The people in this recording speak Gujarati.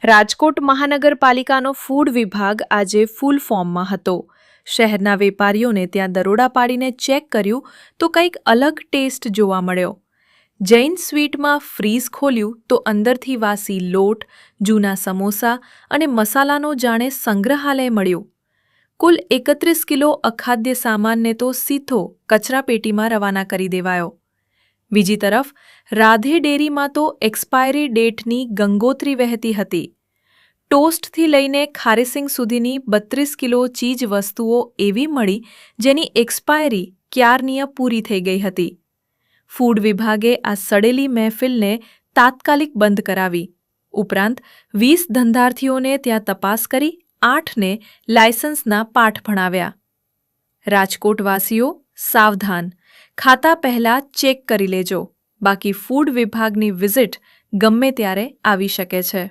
રાજકોટ મહાનગરપાલિકાનો ફૂડ વિભાગ આજે ફૂલ ફોર્મમાં હતો। શહેરના વેપારીઓને ત્યાં દરોડા પાડીને ચેક કર્યું તો કંઈક અલગ ટેસ્ટ જોવા મળ્યો। જૈન સ્વીટમાં ફ્રીઝ ખોલ્યું તો અંદરથી વાસી લોટ, જૂના સમોસા અને મસાલાનો જાણે સંગ્રહાલય મળ્યું। કુલ 31 કિલો અખાદ્ય સામાનને તો સીધો કચરાપેટીમાં રવાના કરી દેવાયો। બીજી તરફ રાધે ડેરીમાં તો એક્સપાયરી ડેટની ગંગોત્રી વહેતી હતી। ટોસ્ટથી લઈને ખારેસિંગ સુધીની 32 કિલો ચીજ વસ્તુઓ એવી મળી જેની એક્સપાયરી ક્યારનીય પૂરી થઈ ગઈ હતી। ફૂડ વિભાગે આ સડેલી મહેફિલને તાત્કાલિક બંધ કરાવી। ઉપરાંત 20 ધંધાર્થીઓને ત્યાં તપાસ કરી 8ને લાયસન્સના પાઠ ભણાવ્યા। રાજકોટવાસીઓ સાવધાન, ખાતા પહેલા ચેક કરી લેજો, બાકી ફૂડ વિભાગની વિઝિટ ગમે ત્યારે આવી શકે છે।